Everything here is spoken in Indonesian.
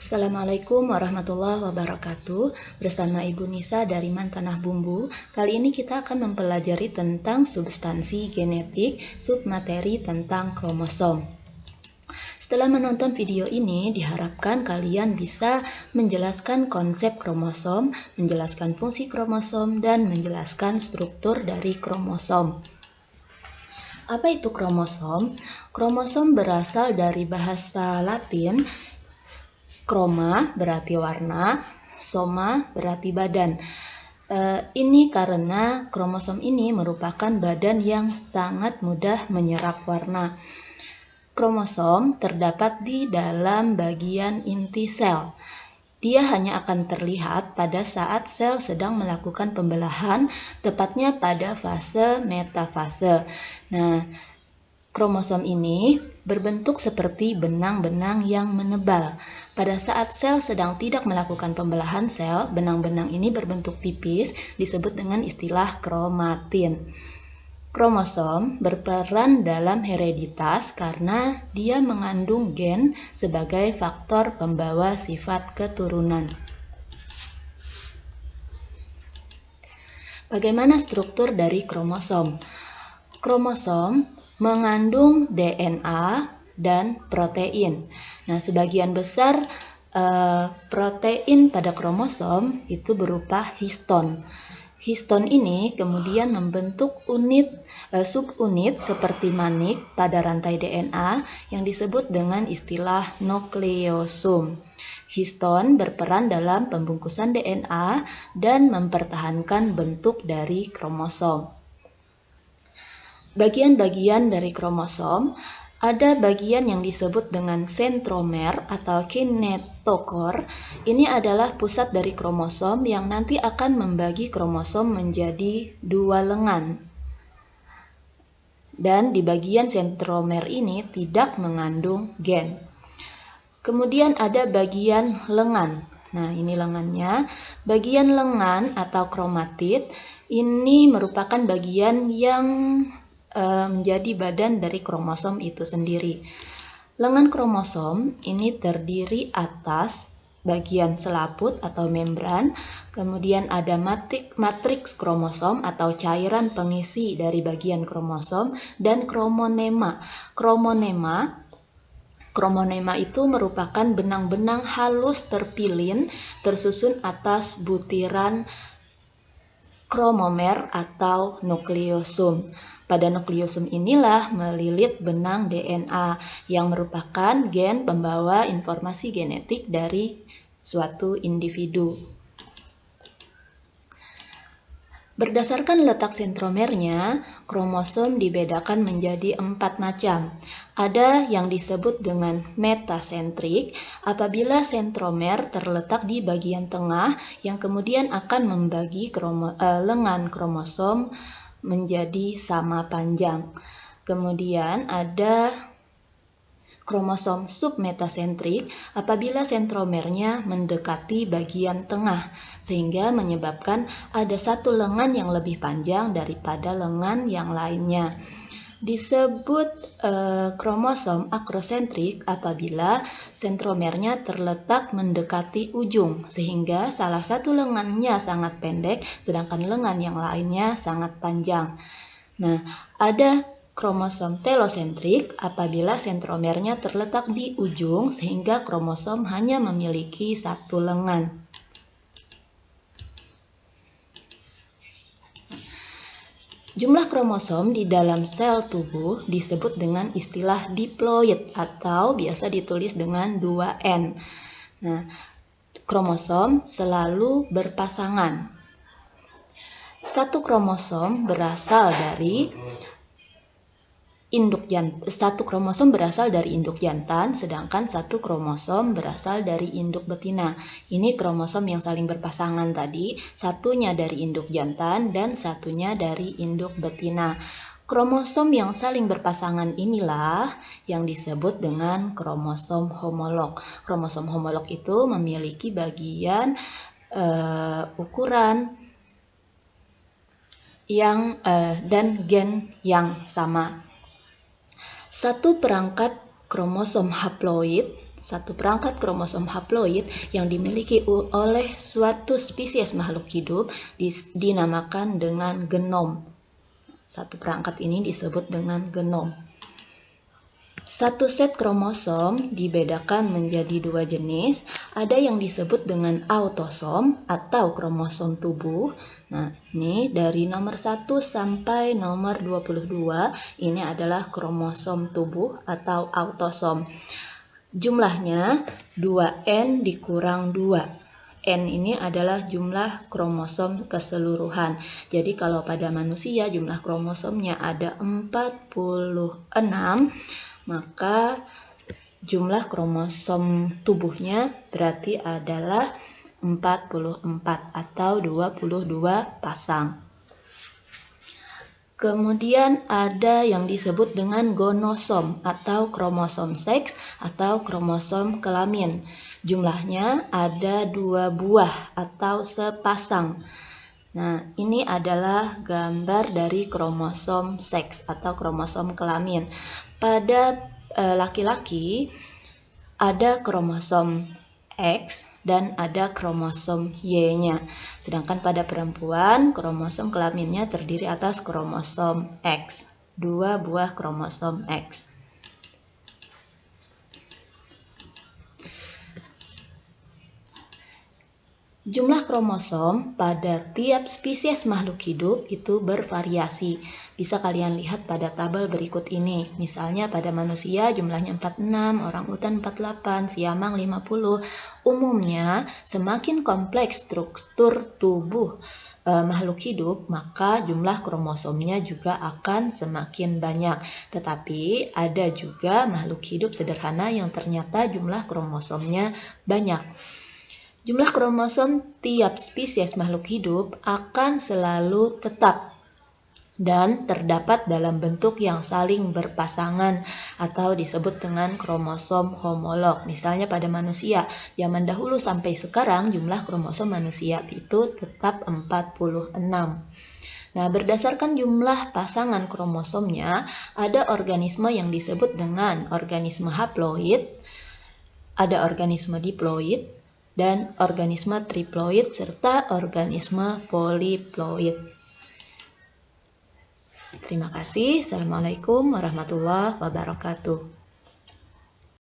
Assalamualaikum warahmatullahi wabarakatuh. Bersama Ibu Nisa dari Mantanah Bumbu. Kali ini kita akan mempelajari tentang substansi genetik, submateri tentang kromosom. Setelah menonton video ini, diharapkan kalian bisa menjelaskan konsep kromosom, menjelaskan fungsi kromosom, dan menjelaskan struktur dari kromosom. Apa itu kromosom? Kromosom berasal dari bahasa Latin. Kroma berarti warna, soma berarti badan. Ini karena kromosom ini merupakan badan yang sangat mudah menyerap warna. Kromosom terdapat di dalam bagian inti sel. Dia hanya akan terlihat pada saat sel sedang melakukan pembelahan, tepatnya pada fase metafase. Nah, kromosom ini berbentuk seperti benang-benang yang menebal. Pada saat sel sedang tidak melakukan pembelahan sel, benang-benang ini berbentuk tipis, disebut dengan istilah kromatin. Kromosom berperan dalam hereditas karena dia mengandung gen sebagai faktor pembawa sifat keturunan. Bagaimana struktur dari kromosom? Kromosom mengandung DNA dan protein. Nah, sebagian besar protein pada kromosom itu berupa histon. Histon ini kemudian membentuk subunit seperti manik pada rantai DNA yang disebut dengan istilah nukleosum. Histon berperan dalam pembungkusan DNA dan mempertahankan bentuk dari kromosom. Bagian-bagian dari kromosom, ada bagian yang disebut dengan sentromer atau kinetokor. Ini adalah pusat dari kromosom yang nanti akan membagi kromosom menjadi dua lengan. Dan di bagian sentromer ini tidak mengandung gen. Kemudian ada bagian lengan. Nah, ini lengannya. Bagian lengan atau kromatid ini merupakan bagian yang menjadi badan dari kromosom itu sendiri. Lengan kromosom ini terdiri atas bagian selaput atau membran, kemudian ada matriks kromosom atau cairan pengisi dari bagian kromosom, dan kromonema. Kromonema itu merupakan benang-benang halus terpilin tersusun atas butiran kromomer atau nukleosum. Pada nukleosum inilah melilit benang DNA yang merupakan gen pembawa informasi genetik dari suatu individu. Berdasarkan letak sentromernya, kromosom dibedakan menjadi 4 macam. Ada yang disebut dengan metasentrik apabila sentromer terletak di bagian tengah yang kemudian akan membagi lengan kromosom menjadi sama panjang. Kemudian ada kromosom submetasentrik apabila sentromernya mendekati bagian tengah sehingga menyebabkan ada satu lengan yang lebih panjang daripada lengan yang lainnya. Disebut kromosom akrosentrik apabila sentromernya terletak mendekati ujung sehingga salah satu lengannya sangat pendek sedangkan lengan yang lainnya sangat panjang. Nah, ada kromosom telosentrik apabila sentromernya terletak di ujung sehingga kromosom hanya memiliki satu lengan. Jumlah kromosom di dalam sel tubuh disebut dengan istilah diploid atau biasa ditulis dengan 2N. Nah, kromosom selalu berpasangan. Satu kromosom berasal dari induk jantan, sedangkan satu kromosom berasal dari induk betina. Ini kromosom yang saling berpasangan tadi, satunya dari induk jantan dan satunya dari induk betina. Kromosom yang saling berpasangan inilah yang disebut dengan kromosom homolog. Kromosom homolog itu memiliki bagian ukuran dan gen yang sama. Satu perangkat kromosom haploid satu perangkat kromosom haploid yang dimiliki oleh suatu spesies makhluk hidup dinamakan dengan genom. Satu perangkat ini disebut dengan genom. Satu set kromosom dibedakan menjadi dua jenis, ada yang disebut dengan autosom atau kromosom tubuh. Nah, ini dari nomor 1 sampai nomor 22, ini adalah kromosom tubuh atau autosom. Jumlahnya 2N dikurang 2. N ini adalah jumlah kromosom keseluruhan. Jadi kalau pada manusia jumlah kromosomnya ada 46, maka jumlah kromosom tubuhnya berarti adalah 44 atau 22 pasang. Kemudian ada yang disebut dengan gonosom atau kromosom seks atau kromosom kelamin. Jumlahnya ada 2 buah atau sepasang. Nah, ini adalah gambar dari kromosom seks atau kromosom kelamin. Pada laki-laki ada kromosom X dan ada kromosom Y-nya. Sedangkan pada perempuan, kromosom kelaminnya terdiri atas kromosom X, 2 buah kromosom X. Jumlah kromosom pada tiap spesies makhluk hidup itu bervariasi. Bisa kalian lihat pada tabel berikut ini. Misalnya pada manusia jumlahnya 46, orangutan 48, siamang 50. Umumnya semakin kompleks struktur tubuh makhluk hidup, maka jumlah kromosomnya juga akan semakin banyak. Tetapi ada juga makhluk hidup sederhana yang ternyata jumlah kromosomnya banyak. Jumlah kromosom tiap spesies makhluk hidup akan selalu tetap dan terdapat dalam bentuk yang saling berpasangan atau disebut dengan kromosom homolog. Misalnya pada manusia, zaman dahulu sampai sekarang jumlah kromosom manusia itu tetap 46. Nah, berdasarkan jumlah pasangan kromosomnya, ada organisme yang disebut dengan organisme haploid, ada organisme diploid, dan organisme triploid serta organisme poliploid. Terima kasih. Assalamualaikum warahmatullahi wabarakatuh.